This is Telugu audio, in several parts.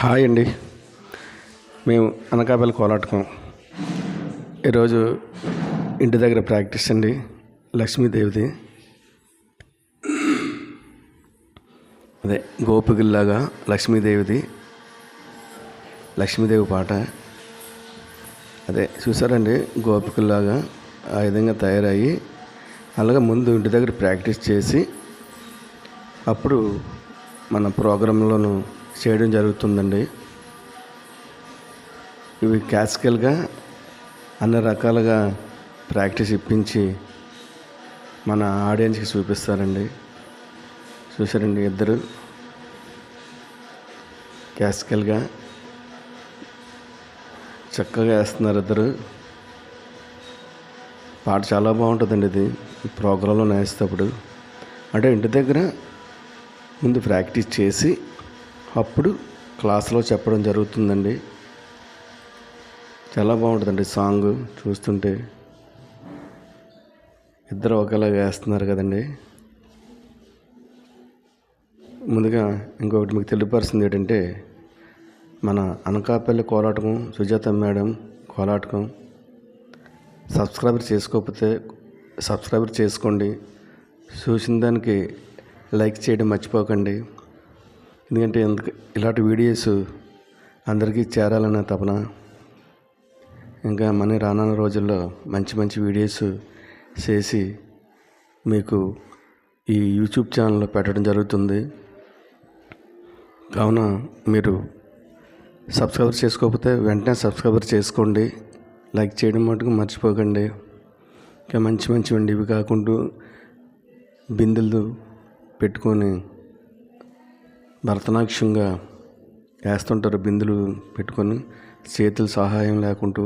హాయ్ అండి. మేము అనకాపల్లి కోలాటకం. ఈరోజు ఇంటి దగ్గర ప్రాక్టీస్ అండి. లక్ష్మీదేవిది, అదే గోపికల్లాగా లక్ష్మీదేవి పాట. అదే చూసారండి, గోపికల్లాగా ఆ విధంగా తయారయ్యి అలాగే ముందు ఇంటి దగ్గర ప్రాక్టీస్ చేసి అప్పుడు మన ప్రోగ్రాంలోనూ చేయడం జరుగుతుందండి. ఇవి క్లాసికల్గా అన్ని రకాలుగా ప్రాక్టీస్ ఇప్పించి మన ఆడియన్స్కి చూపిస్తారండి. చూసారండి, ఇద్దరు క్లాసికల్గా చక్కగా వేస్తున్నారు. ఇద్దరు పాట చాలా బాగుంటుందండి. ఇది ప్రోగ్రాంలో వేసేటప్పుడు అంటే ఇంటి దగ్గర ముందు ప్రాక్టీస్ చేసి అప్పుడు క్లాస్లో చెప్పడం జరుగుతుందండి. చాలా బాగుంటుందండి సాంగ్ చూస్తుంటే. ఇద్దరు ఒకేలాగా వేస్తున్నారు కదండి. ముందుగా ఇంకొకటి మీకు తెలియపరుస్తుంది ఏంటంటే, మన అనకాపల్లి కోలాటకం సుజాత మేడం కోలాటకం సబ్స్క్రైబర్ చేసుకోకపోతే సబ్స్క్రైబర్ చేసుకోండి. చూసిన దానికి లైక్ చేయడం మర్చిపోకండి. ఎందుకంటే ఇలాంటి వీడియోస్ అందరికీ చేరాలన్న తపన. ఇంకా మన రానున్న రోజుల్లో మంచి మంచి వీడియోస్ చేసి మీకు ఈ యూట్యూబ్ ఛానల్లో పెట్టడం జరుగుతుంది. కావున మీరు సబ్స్క్రైబర్ చేసుకోకపోతే వెంటనే సబ్స్క్రైబర్ చేసుకోండి. లైక్ చేయడం మటుకు మర్చిపోకండి. ఇంకా మంచి మంచివండి. ఇవి కాకుండా బిందెలు పెట్టుకొని భరతనాట్యంగా వేస్తుంటారు. బిందులు పెట్టుకొని చేతుల సహాయం లేకుంటూ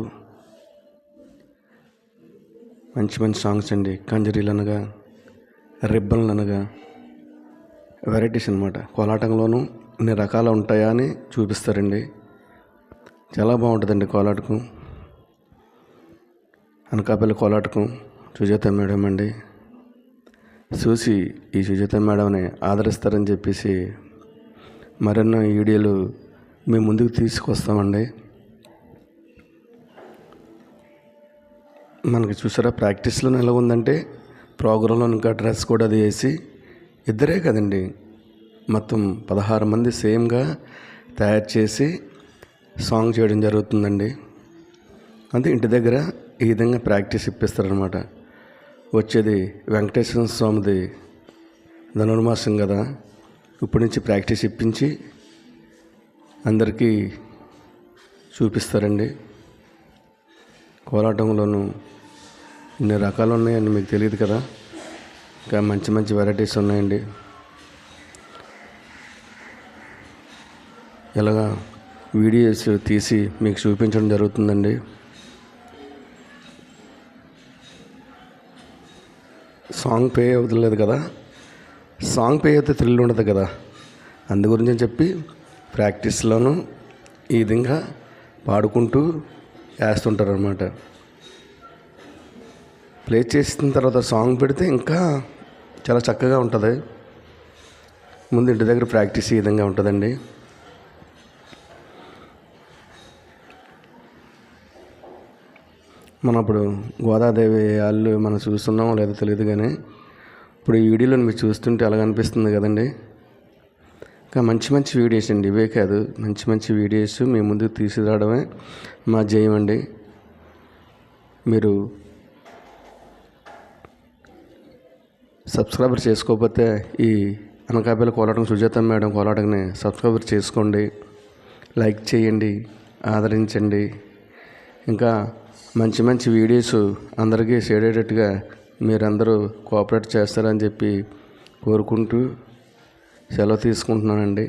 మంచి మంచి సాంగ్స్ అండి. కంజరీలు అనగా, రిబ్బన్లు అనగా వెరైటీస్ అన్నమాట. కోలాటంలోనూ ఇన్ని రకాలు ఉంటాయా అని చూపిస్తారండి. చాలా బాగుంటుందండి కోలాటకం. అనకాపల్లి కోలాటకం సుజాత మేడం అండి. చూసి ఈ సుజాత మేడంని ఆదరిస్తారని చెప్పేసి మరెన్నో వీడియోలు మేము ముందుకు తీసుకొస్తామండి. మనకి చూసారా ప్రాక్టీస్లో ఎలా ఉందంటే, ప్రోగ్రాంలో ఇంకా డ్రెస్ కూడా అది వేసి ఇద్దరే కదండి, మొత్తం 16 మంది సేమ్గా తయారు చేసి సాంగ్ చేయడం జరుగుతుందండి. అంటే ఇంటి దగ్గర ఈ విధంగా ప్రాక్టీస్ ఇప్పిస్తారనమాట. వచ్చేది వెంకటేశ్వర స్వామిది ధనుర్మాసం కదా, ఇప్పటి నుంచి ప్రాక్టీస్ ఇప్పించి అందరికీ చూపిస్తారండి. కోలాటంలోనూ ఇన్ని రకాలు ఉన్నాయని మీకు తెలియదు కదా. ఇంకా మంచి మంచి వెరైటీస్ ఉన్నాయండి. ఇలాగా వీడియోస్ తీసి మీకు చూపించడం జరుగుతుందండి. సాంగ్ పే అవుతలేదు కదా, సాంగ్ పే అయితే థ్రిల్ ఉండదు కదా. అందు గురించి అని చెప్పి ప్రాక్టీస్లోనూ ఈ విధంగా పాడుకుంటూ వేస్తుంటారు అన్నమాట. ప్లే చేసిన తర్వాత సాంగ్ పెడితే ఇంకా చాలా చక్కగా ఉంటుంది. ముందు ఇంటి దగ్గర ప్రాక్టీస్ ఈ విధంగా ఉంటుందండి. మనం అప్పుడు గోదాదేవి వాళ్ళు మనం చూస్తున్నామో లేదో తెలియదు, కానీ ఇప్పుడు ఈ వీడియోలో మీరు చూస్తుంటే అలాగ అనిపిస్తుంది కదండి. ఇంకా మంచి మంచి వీడియోస్ అండి. ఇవే కాదు, మంచి మంచి వీడియోస్ మీ ముందుకు తీసుకురావడమే మా జయం అండి. మీరు సబ్స్క్రైబర్ చేసుకోకపోతే ఈ అనకాపల్లి కోలాటం సుజాత మేడం కోలాటంని సబ్స్క్రైబర్ చేసుకోండి, లైక్ చేయండి, ఆదరించండి. ఇంకా మంచి మంచి వీడియోస్ అందరికీ షేర్ అయ్యేటట్టుగా మీరందరూ కోఆపరేట్ చేస్తారని చెప్పి కోరుకుంటూ సెలవు తీసుకుంటున్నానండి.